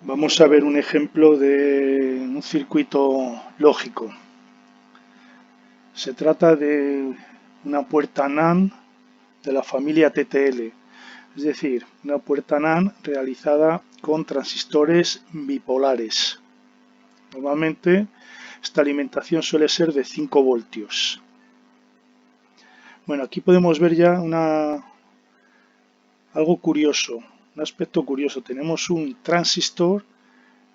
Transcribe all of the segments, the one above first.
Vamos a ver un ejemplo de un circuito lógico. Se trata de una puerta NAND de la familia TTL, es decir, una puerta NAND realizada con transistores bipolares. Normalmente esta alimentación suele ser de 5 voltios. Bueno, aquí podemos ver ya algo curioso, un aspecto curioso. Tenemos un transistor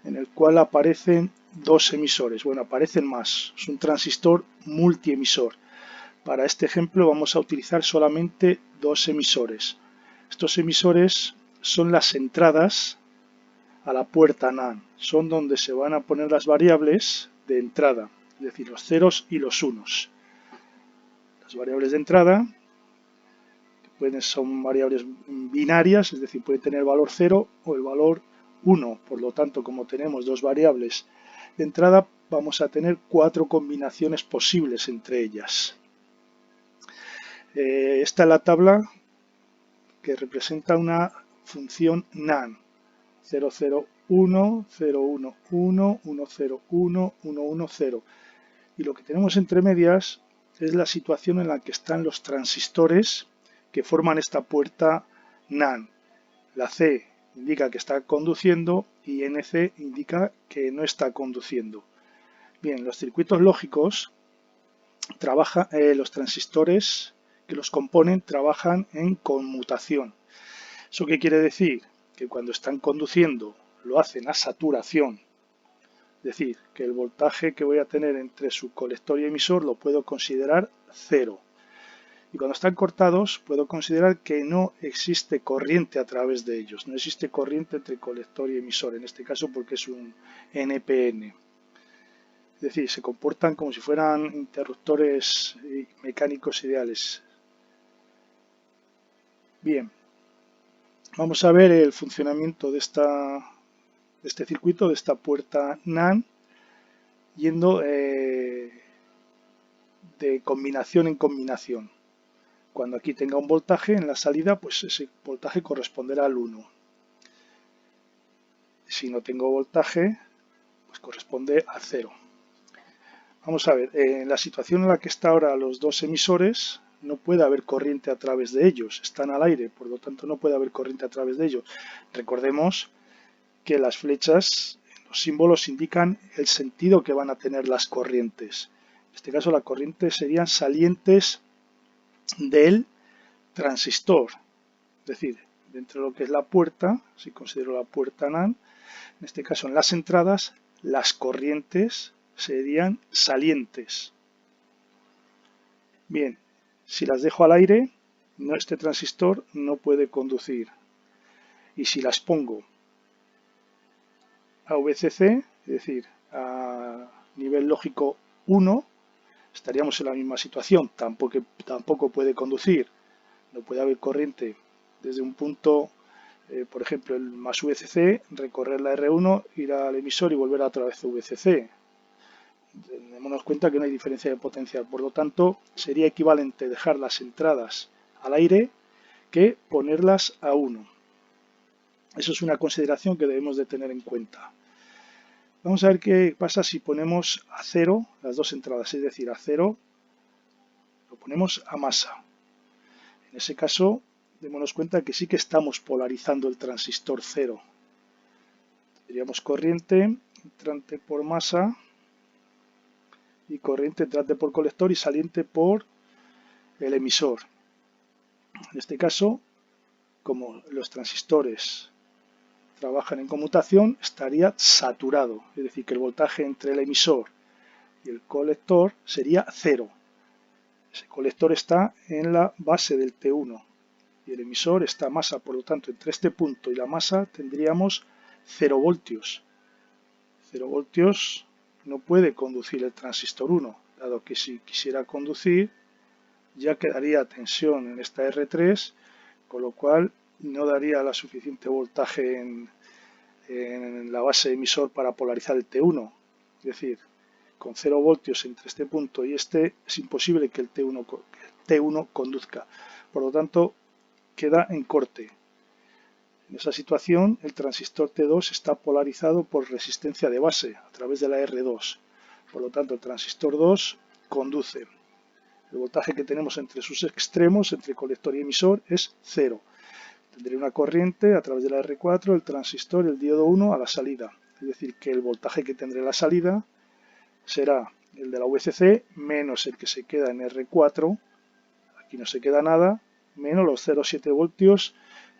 en el cual aparecen dos emisores. Bueno, aparecen más. Es un transistor multiemisor. Para este ejemplo vamos a utilizar solamente dos emisores. Estos emisores son las entradas a la puerta NAND. Son donde se van a poner las variables de entrada, es decir, los ceros y los unos. Las variables de entrada son variables binarias, es decir, puede tener el valor 0 o el valor 1. Por lo tanto, como tenemos dos variables de entrada, vamos a tener 4 combinaciones posibles entre ellas. Esta es la tabla que representa una función NAND. 001, 011, 101, 110. Y lo que tenemos entre medias es la situación en la que están los transistores que forman esta puerta NAND. La C indica que está conduciendo y NC indica que no está conduciendo. Bien, los circuitos lógicos los transistores que los componen trabajan en conmutación. ¿Eso qué quiere decir? Que cuando están conduciendo lo hacen a saturación. Es decir, que el voltaje que voy a tener entre su colector y emisor lo puedo considerar cero. Y cuando están cortados puedo considerar que no existe corriente a través de ellos. No existe corriente entre colector y emisor, en este caso porque es un NPN. Es decir, se comportan como si fueran interruptores mecánicos ideales. Bien, vamos a ver el funcionamiento de este circuito, de esta puerta NAND, yendo de combinación en combinación. Cuando aquí tenga un voltaje en la salida, pues ese voltaje corresponderá al 1. Si no tengo voltaje, pues corresponde a 0. Vamos a ver, en la situación en la que están ahora los dos emisores, no puede haber corriente a través de ellos. Están al aire, por lo tanto no puede haber corriente a través de ellos. Recordemos que las flechas, los símbolos indican el sentido que van a tener las corrientes. En este caso la corriente serían salientes del transistor, es decir, dentro de lo que es la puerta, si considero la puerta NAND, en este caso en las entradas, las corrientes serían salientes. Bien, si las dejo al aire, este transistor no puede conducir. Y si las pongo a VCC, es decir, a nivel lógico 1, estaríamos en la misma situación. Tampoco puede conducir. No puede haber corriente desde un punto, por ejemplo, el más VCC, recorrer la R1, ir al emisor y volver otra vez a VCC. Démonos cuenta que no hay diferencia de potencial. Por lo tanto, sería equivalente dejar las entradas al aire que ponerlas a 1. Eso es una consideración que debemos de tener en cuenta. Vamos a ver qué pasa si ponemos a 0 las dos entradas, es decir, a 0 lo ponemos a masa. En ese caso, démonos cuenta que sí que estamos polarizando el transistor 0. Tendríamos corriente entrante por masa y corriente entrante por colector y saliente por el emisor. En este caso, como los transistores trabajan en conmutación, estaría saturado, es decir, que el voltaje entre el emisor y el colector sería 0. Ese colector está en la base del T1 y el emisor está a masa, por lo tanto, entre este punto y la masa tendríamos 0 voltios. 0 voltios no puede conducir el transistor 1, dado que si quisiera conducir ya quedaría tensión en esta R3, con lo cual no daría la suficiente voltaje en la base emisor para polarizar el T1. Es decir, con 0 voltios entre este punto y este es imposible que el T1 conduzca. Por lo tanto, queda en corte. En esa situación, el transistor T2 está polarizado por resistencia de base a través de la R2. Por lo tanto, el transistor 2 conduce. El voltaje que tenemos entre sus extremos, entre colector y emisor, es 0. Tendré una corriente a través de la R4, el transistor, el diodo 1 a la salida. Es decir, que el voltaje que tendré a la salida será el de la VCC menos el que se queda en R4, aquí no se queda nada, menos los 0,7 voltios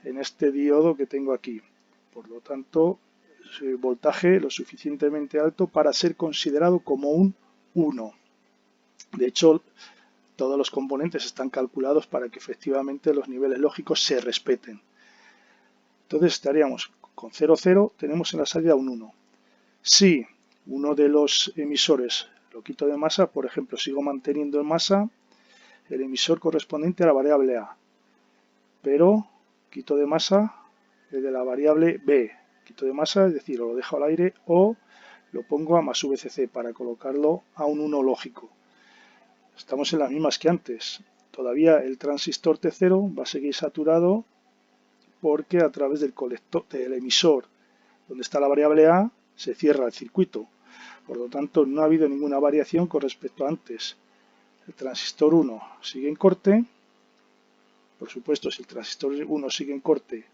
en este diodo que tengo aquí. Por lo tanto, voltaje lo suficientemente alto para ser considerado como un 1. De hecho, todos los componentes están calculados para que efectivamente los niveles lógicos se respeten. Entonces estaríamos con 0,0, tenemos en la salida un 1. Si uno de los emisores lo quito de masa, por ejemplo, sigo manteniendo en masa el emisor correspondiente a la variable A, pero quito de masa el de la variable B. Quito de masa, es decir, o lo dejo al aire o lo pongo a más VCC para colocarlo a un 1 lógico. Estamos en las mismas que antes. Todavía el transistor T0 va a seguir saturado porque a través del colector, del emisor donde está la variable A, se cierra el circuito. Por lo tanto, no ha habido ninguna variación con respecto a antes. El transistor 1 sigue en corte. Por supuesto, si el transistor 1 sigue en corte,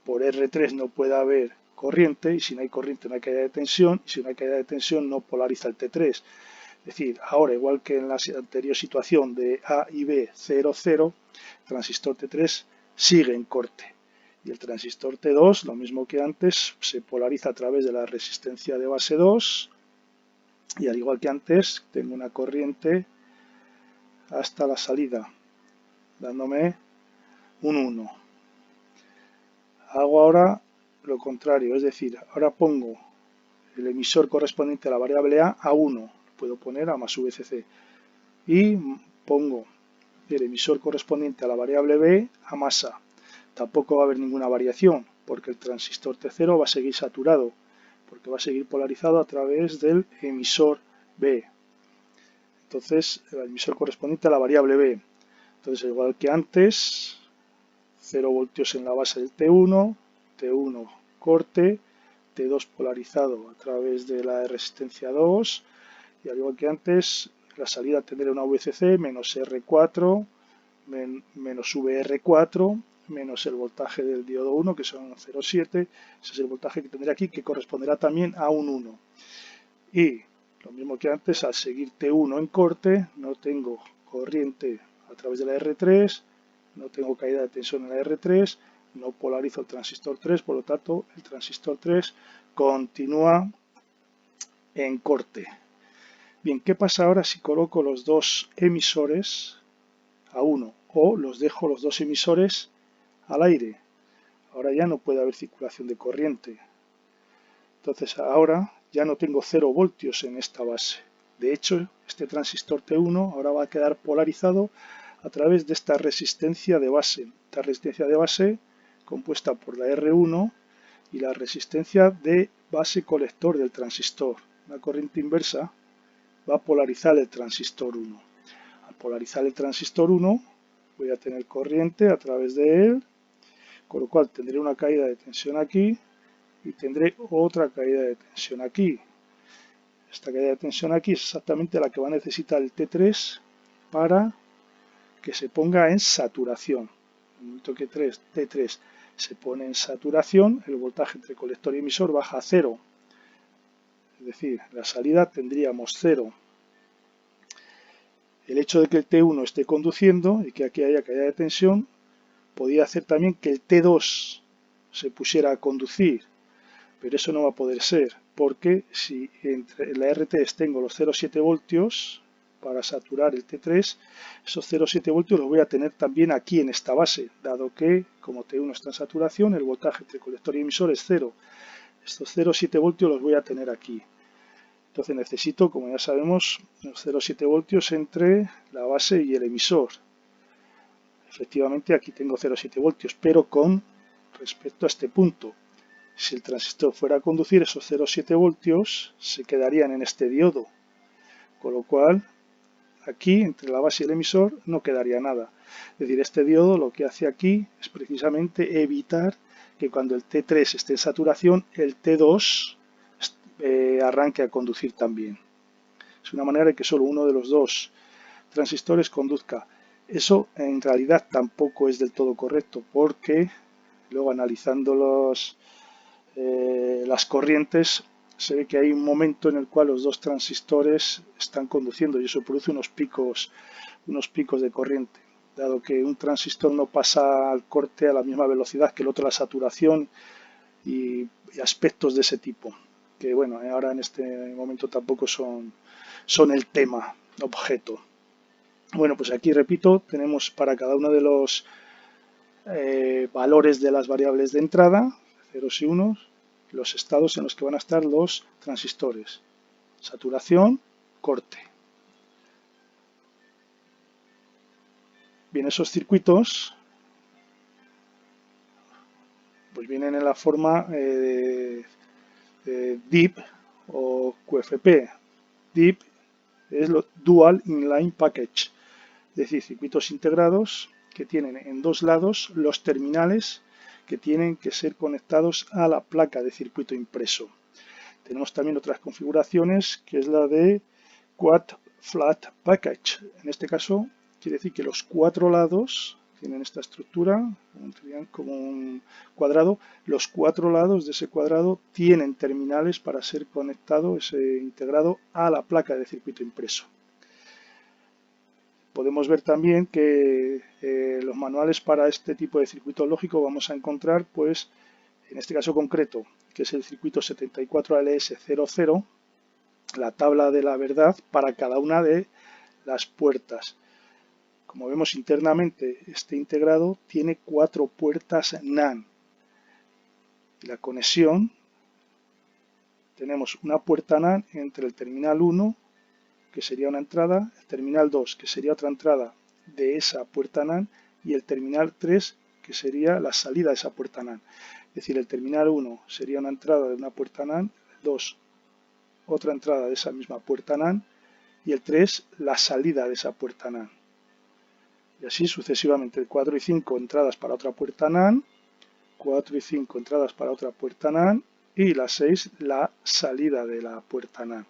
por R3 no puede haber corriente, y si no hay corriente no hay caída de tensión, y si no hay caída de tensión no polariza el T3. Es decir, ahora, igual que en la anterior situación de A y B 0, 0, el transistor T3 sigue en corte. Y el transistor T2, lo mismo que antes, se polariza a través de la resistencia de base 2, y al igual que antes, tengo una corriente hasta la salida, dándome un 1. Hago ahora lo contrario, es decir, ahora pongo el emisor correspondiente a la variable A 1, puedo poner a más VCC, y pongo el emisor correspondiente a la variable B a masa. Tampoco va a haber ninguna variación, porque el transistor T0 va a seguir saturado, porque va a seguir polarizado a través del emisor B. Entonces, el emisor correspondiente a la variable B. Entonces, igual que antes, 0 voltios en la base del T1, T1 corte, T2 polarizado a través de la resistencia 2, y al igual que antes, la salida tendrá una VCC menos R4, menos VR4, menos el voltaje del diodo 1, que son 0,7, ese es el voltaje que tendré aquí, que corresponderá también a un 1. Y lo mismo que antes, al seguir T1 en corte, no tengo corriente a través de la R3, no tengo caída de tensión en la R3, no polarizo el transistor 3, por lo tanto el transistor 3 continúa en corte. Bien, ¿qué pasa ahora si coloco los dos emisores a 1 o los dejo los dos emisores al aire? Ahora ya no puede haber circulación de corriente. Entonces ahora ya no tengo 0 voltios en esta base. De hecho, este transistor T1 ahora va a quedar polarizado a través de esta resistencia de base. Esta resistencia de base compuesta por la R1 y la resistencia de base colector del transistor. Una corriente inversa va a polarizar el transistor 1. Al polarizar el transistor 1 voy a tener corriente a través de él, con lo cual tendré una caída de tensión aquí y tendré otra caída de tensión aquí. Esta caída de tensión aquí es exactamente la que va a necesitar el T3 para que se ponga en saturación. En el momento que T3 se pone en saturación, el voltaje entre colector y emisor baja a 0. Es decir, en la salida tendríamos 0. El hecho de que el T1 esté conduciendo y que aquí haya caída de tensión podría hacer también que el T2 se pusiera a conducir, pero eso no va a poder ser, porque si entre la R3 tengo los 0,7 voltios para saturar el T3, esos 0,7 voltios los voy a tener también aquí en esta base, dado que como T1 está en saturación, el voltaje entre colector y emisor es 0. Estos 0,7 voltios los voy a tener aquí. Entonces necesito, como ya sabemos, los 0,7 voltios entre la base y el emisor. Efectivamente aquí tengo 0,7 voltios, pero con respecto a este punto. Si el transistor fuera a conducir, esos 0,7 voltios se quedarían en este diodo, con lo cual aquí entre la base y el emisor no quedaría nada. Es decir, este diodo lo que hace aquí es precisamente evitar que cuando el T3 esté en saturación, el T2 arranque a conducir también. Es una manera de que solo uno de los dos transistores conduzca. Eso en realidad tampoco es del todo correcto, porque luego analizando las corrientes se ve que hay un momento en el cual los dos transistores están conduciendo y eso produce unos picos de corriente, dado que un transistor no pasa al corte a la misma velocidad que el otro, la saturación y aspectos de ese tipo, que bueno, ahora en este momento tampoco son el tema objeto. Bueno, pues aquí repito, tenemos para cada uno de los valores de las variables de entrada, ceros y unos, los estados en los que van a estar los transistores. Saturación, corte. Bien, esos circuitos pues vienen en la forma de DIP o QFP. DIP es lo Dual Inline Package, es decir, circuitos integrados que tienen en dos lados los terminales que tienen que ser conectados a la placa de circuito impreso. Tenemos también otras configuraciones, que es la de Quad Flat Package. En este caso, quiere decir que los cuatro lados tienen esta estructura, como un cuadrado. Los cuatro lados de ese cuadrado tienen terminales para ser conectado, integrado a la placa de circuito impreso. Podemos ver también que los manuales para este tipo de circuito lógico vamos a encontrar, pues, en este caso concreto, que es el circuito 74LS00, la tabla de la verdad para cada una de las puertas. Como vemos internamente, este integrado tiene 4 puertas NAND. Y la conexión, tenemos una puerta NAND entre el terminal 1, que sería una entrada, el terminal 2, que sería otra entrada de esa puerta NAND, y el terminal 3, que sería la salida de esa puerta NAND. Es decir, el terminal 1 sería una entrada de una puerta NAND, el 2 otra entrada de esa misma puerta NAND y el 3 la salida de esa puerta NAND. Y así sucesivamente, el 4 y 5 entradas para otra puerta NAND, 4 y 5 entradas para otra puerta NAND y la 6 la salida de la puerta NAND.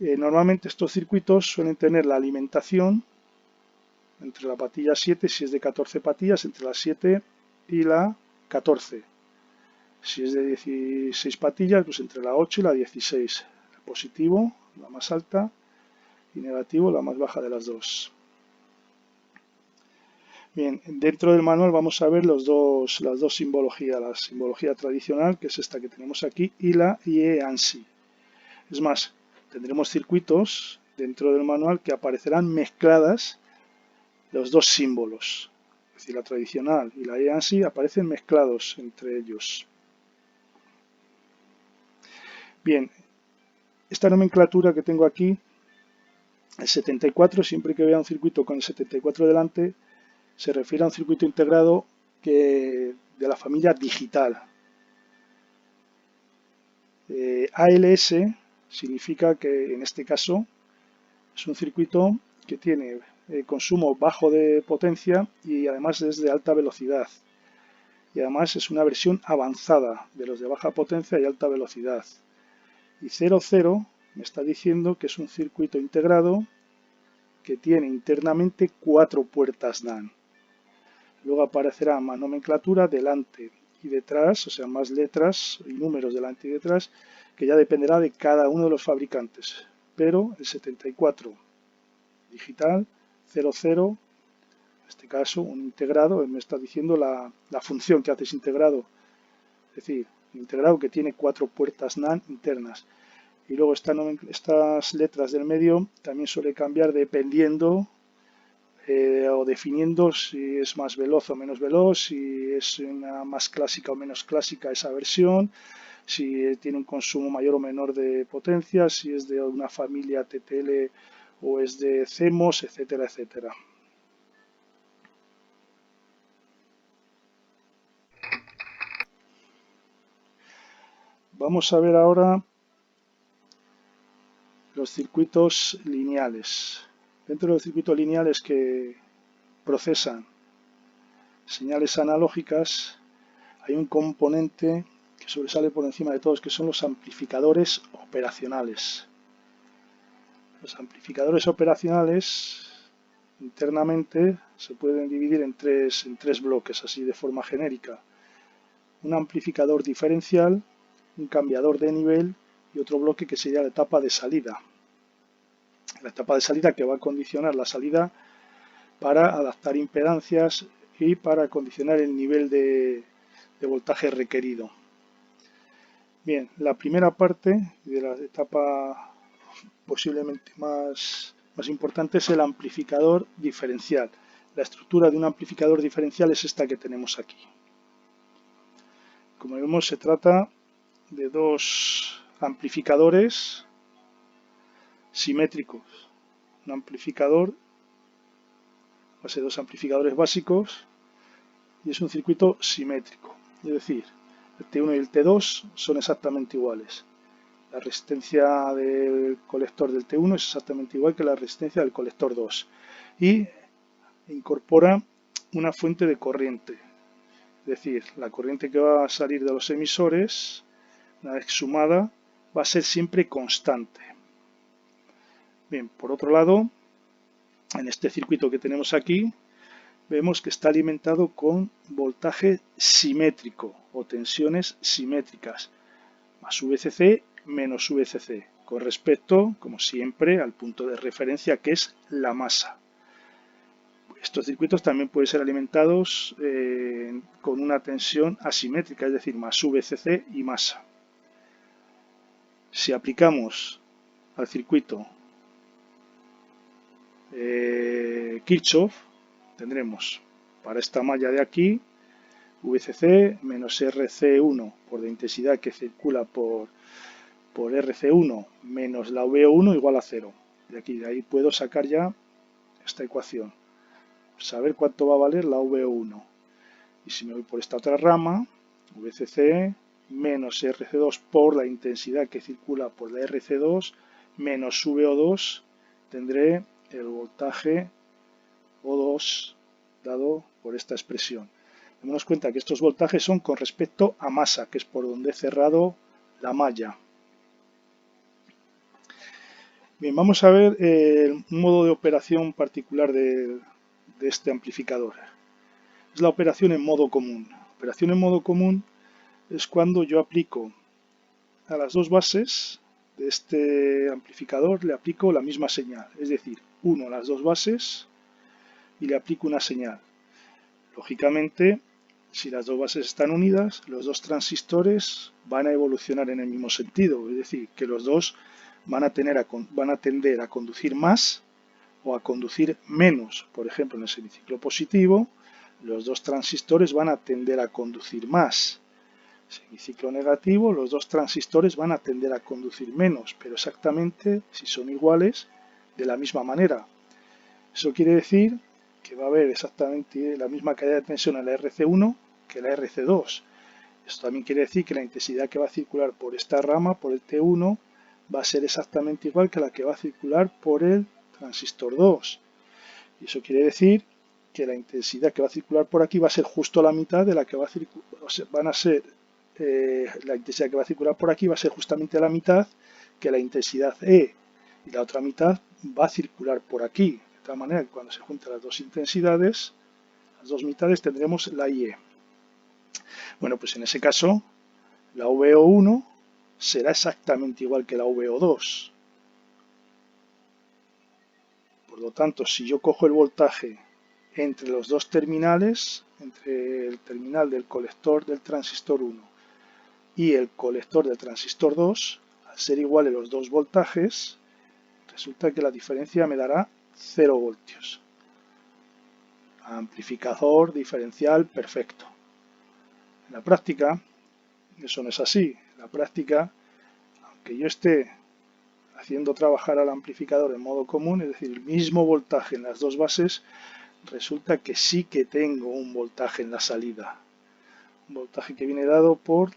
Normalmente estos circuitos suelen tener la alimentación entre la patilla 7, si es de 14 patillas, entre la 7 y la 14. Si es de 16 patillas, pues entre la 8 y la 16. El positivo, la más alta, y negativo, la más baja de las dos. Bien, dentro del manual vamos a ver las dos simbologías, la simbología tradicional, que es esta que tenemos aquí, y la IE-ANSI. Es más, tendremos circuitos dentro del manual que aparecerán mezcladas los dos símbolos. Es decir, la tradicional y la IE-ANSI aparecen mezclados entre ellos. Bien, esta nomenclatura que tengo aquí, el 74, siempre que vea un circuito con el 74 delante, se refiere a un circuito integrado de la familia digital. ALS significa que en este caso es un circuito que tiene consumo bajo de potencia y además es de alta velocidad. Y además es una versión avanzada de los de baja potencia y alta velocidad. Y 00 me está diciendo que es un circuito integrado que tiene internamente 4 puertas NAND. Luego aparecerá más nomenclatura delante y detrás, o sea, más letras y números delante y detrás, que ya dependerá de cada uno de los fabricantes. Pero el 74 digital, 00, en este caso un integrado, me está diciendo la función que hace ese integrado. Es decir, un integrado que tiene 4 puertas NAND internas. Y luego estas letras del medio también suele cambiar dependiendo o definiendo si es más veloz o menos veloz, si es una más clásica o menos clásica esa versión, si tiene un consumo mayor o menor de potencia, si es de una familia TTL o es de CMOS, etcétera, etcétera. Vamos a ver ahora los circuitos lineales. Dentro de los circuitos lineales que procesan señales analógicas, hay un componente que sobresale por encima de todos, que son los amplificadores operacionales. Los amplificadores operacionales internamente se pueden dividir en tres bloques, así de forma genérica. Un amplificador diferencial, un cambiador de nivel y otro bloque que sería la etapa de salida. La etapa de salida que va a condicionar la salida para adaptar impedancias y para condicionar el nivel de voltaje requerido. Bien, la primera parte de la etapa posiblemente más importante es el amplificador diferencial. La estructura de un amplificador diferencial es esta que tenemos aquí. Como vemos, se trata de dos amplificadores simétricos. Un amplificador, base de dos amplificadores básicos, y es un circuito simétrico. Es decir, el T1 y el T2 son exactamente iguales. La resistencia del colector del T1 es exactamente igual que la resistencia del colector 2 y incorpora una fuente de corriente. Es decir, la corriente que va a salir de los emisores, una vez sumada, va a ser siempre constante. Bien, por otro lado, en este circuito que tenemos aquí, vemos que está alimentado con voltaje simétrico o tensiones simétricas, más VCC menos VCC, con respecto, como siempre, al punto de referencia que es la masa. Estos circuitos también pueden ser alimentados con una tensión asimétrica, es decir, más VCC y masa. Si aplicamos al circuito Kirchhoff, tendremos para esta malla de aquí VCC menos RC1 por la intensidad que circula por RC1 menos la VO1 igual a 0. De ahí puedo sacar ya esta ecuación, saber cuánto va a valer la VO1. Y si me voy por esta otra rama, VCC menos RC2 por la intensidad que circula por la RC2 menos VO2, tendré el voltaje O2 dado por esta expresión. Demos cuenta que estos voltajes son con respecto a masa, que es por donde he cerrado la malla. Bien, vamos a ver un modo de operación particular de este amplificador. Es la operación en modo común. La operación en modo común es cuando yo aplico a las dos bases de este amplificador, le aplico la misma señal. Es decir, uno a las dos bases y le aplico una señal. Lógicamente, si las dos bases están unidas, los dos transistores van a evolucionar en el mismo sentido. Es decir, que los dos van a tender a conducir más o a conducir menos. Por ejemplo, en el semiciclo positivo, los dos transistores van a tender a conducir más. Semiciclo negativo, los dos transistores van a tender a conducir menos, pero exactamente, si son iguales, de la misma manera. Eso quiere decir que va a haber exactamente la misma caída de tensión en la RC1 que la RC2. Esto también quiere decir que la intensidad que va a circular por esta rama, por el T1, va a ser exactamente igual que la que va a circular por el transistor 2. Y eso quiere decir que la intensidad que va a circular por aquí va a ser justo la mitad de la que va a circular, la intensidad que va a circular por aquí va a ser justamente la mitad que la intensidad E, y la otra mitad va a circular por aquí. De tal manera que cuando se juntan las dos intensidades, las dos mitades, tendremos la IE. Bueno, pues en ese caso, la VO1 será exactamente igual que la VO2. Por lo tanto, si yo cojo el voltaje entre los dos terminales, entre el terminal del colector del transistor 1 y el colector del transistor 2, al ser iguales los dos voltajes, resulta que la diferencia me dará 0 voltios. Amplificador diferencial perfecto. En la práctica, eso no es así. En la práctica, aunque yo esté haciendo trabajar al amplificador en modo común, es decir, el mismo voltaje en las dos bases, resulta que sí que tengo un voltaje en la salida. Un voltaje que viene dado por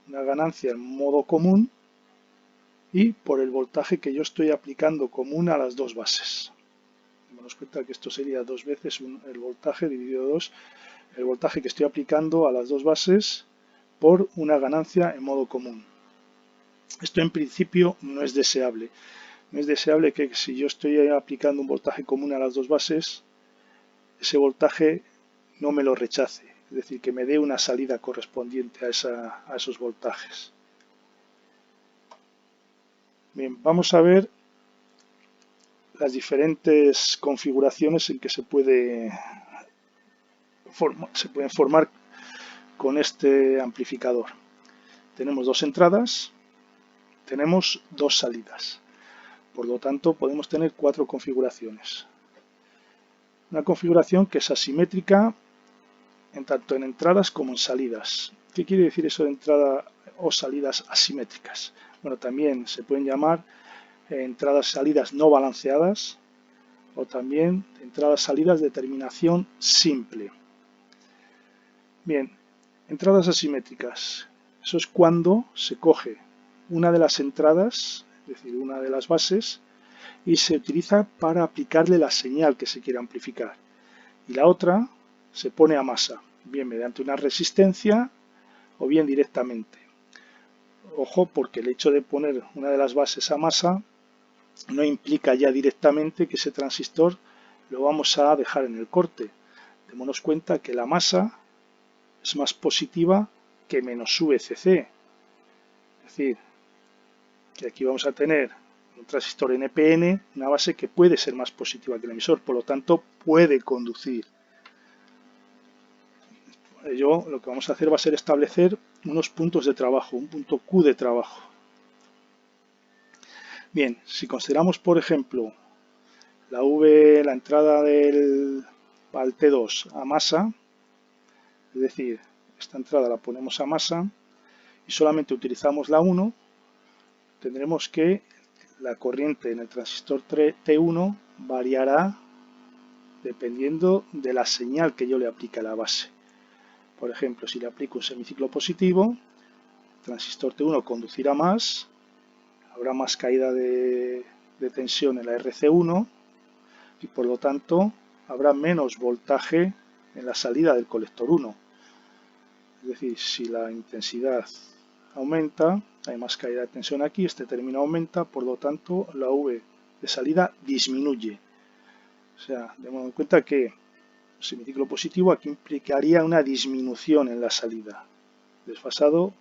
una ganancia en modo común y por el voltaje que yo estoy aplicando común a las dos bases. Demos cuenta que esto sería dos veces el voltaje dividido 2, el voltaje que estoy aplicando a las dos bases por una ganancia en modo común. Esto en principio no es deseable. No es deseable que si yo estoy aplicando un voltaje común a las dos bases, ese voltaje no me lo rechace, es decir, que me dé una salida correspondiente a esos voltajes. Bien, vamos a ver las diferentes configuraciones en que se pueden formar con este amplificador. Tenemos dos entradas, tenemos dos salidas. Por lo tanto, podemos tener cuatro configuraciones. Una configuración que es asimétrica tanto en entradas como en salidas. ¿Qué quiere decir eso de entrada o salidas asimétricas? Bueno, también se pueden llamar entradas y salidas no balanceadas o también entradas y salidas de terminación simple. Bien, entradas asimétricas. Eso es cuando se coge una de las entradas, es decir, una de las bases, y se utiliza para aplicarle la señal que se quiere amplificar. Y la otra se pone a masa, bien mediante una resistencia o bien directamente. Ojo, porque el hecho de poner una de las bases a masa no implica ya directamente que ese transistor lo vamos a dejar en el corte. Démonos cuenta que la masa es más positiva que menos VCC. Es decir, que aquí vamos a tener un transistor NPN, una base que puede ser más positiva que el emisor, por lo tanto puede conducir. Ello lo que vamos a hacer va a ser establecer unos puntos de trabajo, un punto Q de trabajo. Bien, si consideramos por ejemplo la entrada al T2 a masa, es decir, esta entrada la ponemos a masa y solamente utilizamos la 1, tendremos que la corriente en el transistor T1 variará dependiendo de la señal que yo le aplique a la base. Por ejemplo, si le aplico un semiciclo positivo, el transistor T1 conducirá más, habrá más caída de tensión en la RC1 y por lo tanto habrá menos voltaje en la salida del colector 1. Es decir, si la intensidad aumenta, hay más caída de tensión aquí, este término aumenta, por lo tanto la V de salida disminuye. O sea, demos en cuenta que el semiciclo positivo aquí implicaría una disminución en la salida, desfasado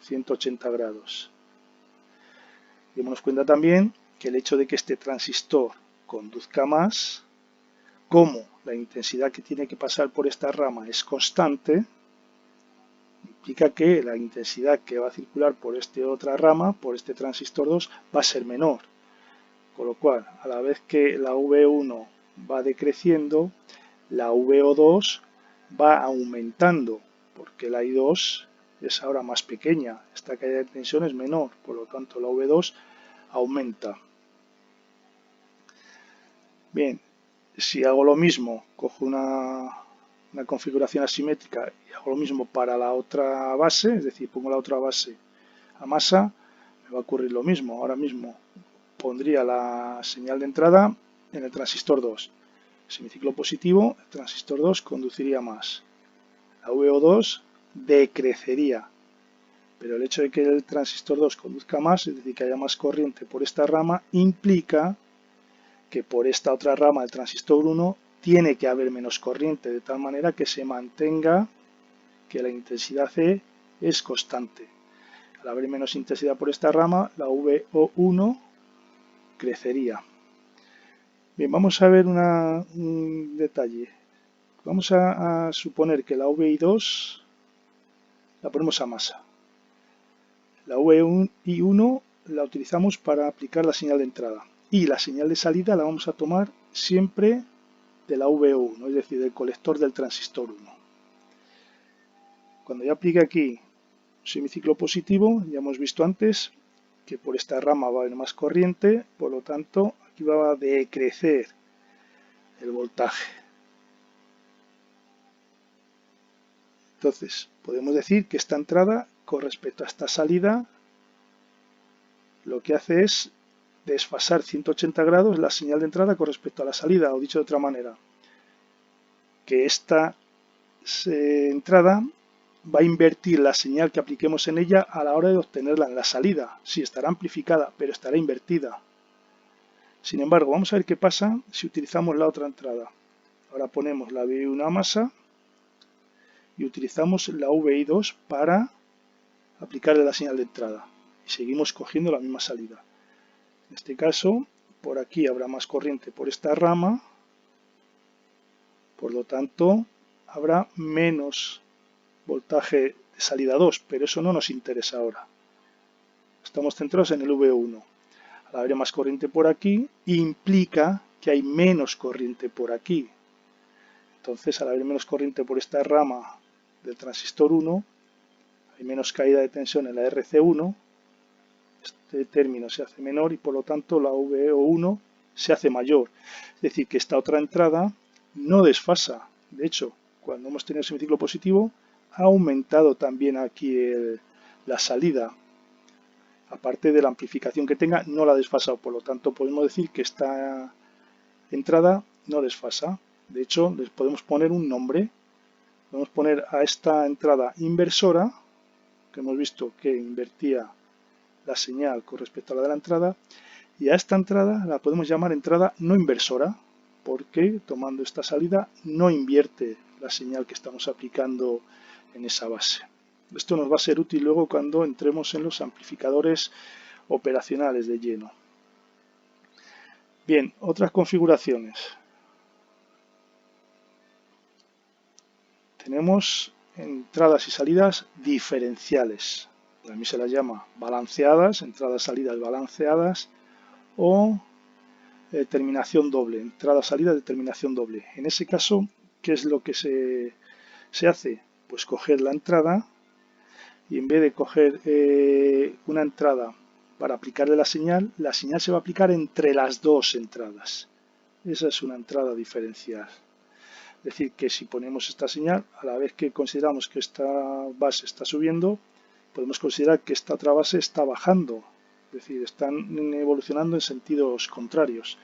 180 grados. Demos cuenta también que el hecho de que este transistor conduzca más, como la intensidad que tiene que pasar por esta rama es constante, implica que la intensidad que va a circular por esta otra rama, por este transistor 2, va a ser menor. Con lo cual, a la vez que la V1 va decreciendo, la VO2 va aumentando, porque la I2 es ahora más pequeña, esta caída de tensión es menor, por lo tanto la V2 aumenta. Bien, si hago lo mismo, cojo una configuración asimétrica y hago lo mismo para la otra base, es decir, pongo la otra base a masa, me va a ocurrir lo mismo. Ahora mismo pondría la señal de entrada en el transistor 2. Semiciclo positivo, el transistor 2 conduciría más. La VO2 decrecería. Pero el hecho de que el transistor 2 conduzca más, es decir, que haya más corriente por esta rama, implica que por esta otra rama del transistor 1 tiene que haber menos corriente, de tal manera que se mantenga que la intensidad C es constante. Al haber menos intensidad por esta rama, la VO1 crecería. Bien, vamos a ver un detalle. Vamos a suponer que la VI2 la ponemos a masa. La VI1 la utilizamos para aplicar la señal de entrada. Y la señal de salida la vamos a tomar siempre de la VO1, es decir, del colector del transistor 1. Cuando yo aplique aquí un semiciclo positivo, ya hemos visto antes que por esta rama va a haber más corriente, por lo tanto aquí va a decrecer el voltaje. Entonces, podemos decir que esta entrada con respecto a esta salida lo que hace es desfasar 180 grados la señal de entrada con respecto a la salida, o dicho de otra manera, que esta entrada va a invertir la señal que apliquemos en ella a la hora de obtenerla en la salida. Sí, estará amplificada, pero estará invertida. Sin embargo, vamos a ver qué pasa si utilizamos la otra entrada. Ahora ponemos la VI1 a masa y utilizamos la VI2 para aplicarle la señal de entrada. Y seguimos cogiendo la misma salida. En este caso, por aquí habrá más corriente por esta rama, por lo tanto, habrá menos voltaje de salida 2, pero eso no nos interesa ahora. Estamos centrados en el V1. Al haber más corriente por aquí, implica que hay menos corriente por aquí. Entonces, al haber menos corriente por esta rama del transistor 1, hay menos caída de tensión en la RC1, este término se hace menor y por lo tanto la VO1 se hace mayor. Es decir, que esta otra entrada no desfasa. De hecho, cuando hemos tenido semiciclo positivo, ha aumentado también aquí la salida. Aparte de la amplificación que tenga, no la ha desfasado. Por lo tanto, podemos decir que esta entrada no desfasa. De hecho, les podemos poner un nombre. Podemos poner a esta entrada inversora, que hemos visto que invertía la señal con respecto a la de la entrada, y a esta entrada la podemos llamar entrada no inversora, porque tomando esta salida no invierte la señal que estamos aplicando en esa base. Esto nos va a ser útil luego cuando entremos en los amplificadores operacionales de lleno. Bien, otras configuraciones. Tenemos entradas y salidas diferenciales. También se las llama balanceadas, entradas-salidas balanceadas o terminación doble, entrada-salida de terminación doble. En ese caso, ¿qué es lo que se hace? Pues coger la entrada y en vez de coger una entrada para aplicarle la señal se va a aplicar entre las dos entradas. Esa es una entrada diferencial. Es decir, que si ponemos esta señal, a la vez que consideramos que esta base está subiendo, podemos considerar que esta otra base está bajando. Es decir, están evolucionando en sentidos contrarios.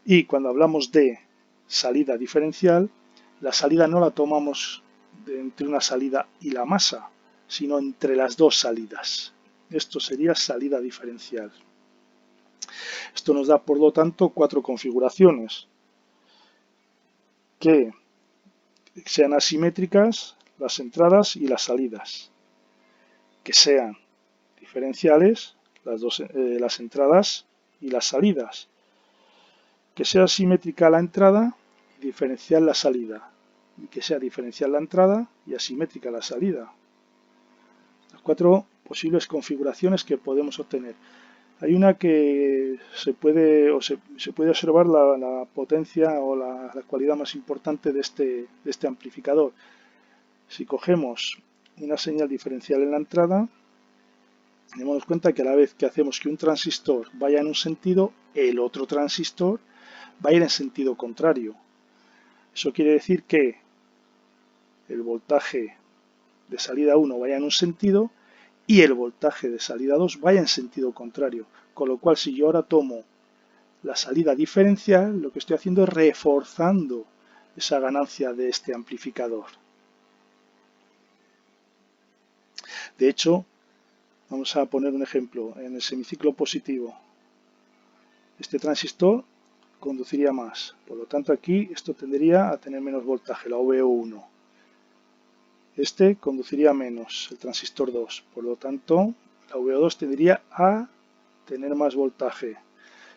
Y cuando hablamos de salida diferencial, la salida no la tomamos entre una salida y la masa, sino entre las dos salidas. Esto sería salida diferencial. Esto nos da, por lo tanto, 4 configuraciones que sean asimétricas las entradas y las salidas, que sean diferenciales las entradas y las salidas, que sea simétrica la entrada y diferencial la salida, y que sea diferencial la entrada y asimétrica la salida. Las 4 posibles configuraciones que podemos obtener. Hay una que se puede observar la potencia o la cualidad más importante de este amplificador. Si cogemos una señal diferencial en la entrada, démonos cuenta que a la vez que hacemos que un transistor vaya en un sentido, el otro transistor va a ir en sentido contrario. Eso quiere decir que el voltaje de salida 1 vaya en un sentido y el voltaje de salida 2 vaya en sentido contrario. Con lo cual, si yo ahora tomo la salida diferencial, lo que estoy haciendo es reforzando esa ganancia de este amplificador. De hecho, vamos a poner un ejemplo. En el semiciclo positivo, este transistor conduciría más. Por lo tanto, aquí esto tendería a tener menos voltaje, la VO1. Este conduciría menos, el transistor 2. Por lo tanto, la VO2 tendría a tener más voltaje.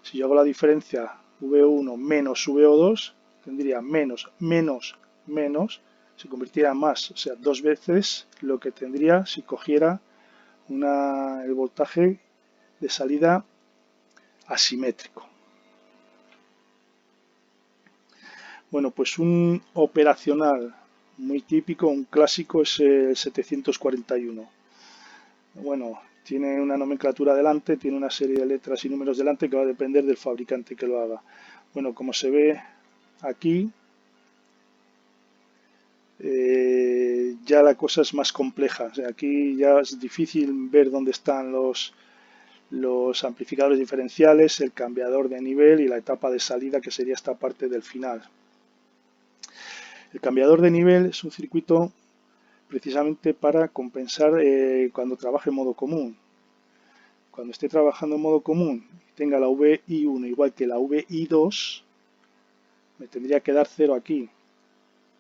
Si yo hago la diferencia VO1 menos VO2, tendría menos, menos, menos, se convertiría en más, o sea, 2 veces lo que tendría si cogiera el voltaje de salida asimétrico. Bueno, pues un operacional muy típico, un clásico, es el 741. Bueno, tiene una nomenclatura delante, tiene una serie de letras y números delante que va a depender del fabricante que lo haga. Bueno, como se ve aquí, ya la cosa es más compleja. O sea, aquí ya es difícil ver dónde están los amplificadores diferenciales, el cambiador de nivel y la etapa de salida, que sería esta parte del final. El cambiador de nivel es un circuito precisamente para compensar cuando trabaje en modo común. Cuando esté trabajando en modo común y tenga la VI1 igual que la VI2, me tendría que dar 0 aquí.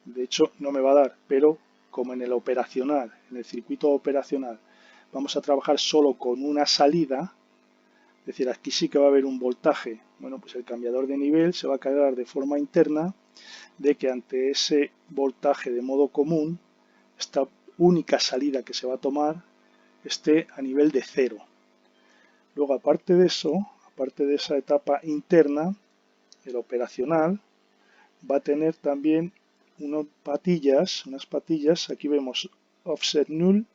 De hecho, no me va a dar, pero como en el operacional, en el circuito operacional, vamos a trabajar solo con una salida, es decir, aquí sí que va a haber un voltaje. Bueno, pues el cambiador de nivel se va a cargar de forma interna de que ante ese voltaje de modo común, esta única salida que se va a tomar esté a nivel de 0. Luego, aparte de eso, aparte de esa etapa interna, el operacional va a tener también unas patillas, aquí vemos offset null,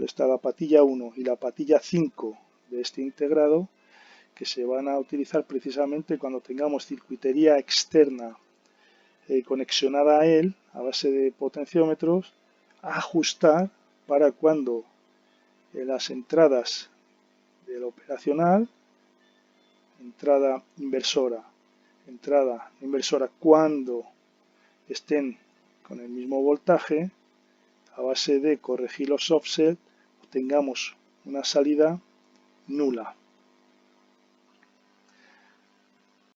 está la patilla 1 y la patilla 5 de este integrado, que se van a utilizar precisamente cuando tengamos circuitería externa conexionada a él, a base de potenciómetros, a ajustar para cuando las entradas del operacional, entrada inversora, cuando estén con el mismo voltaje, a base de corregir los offset, tengamos una salida nula.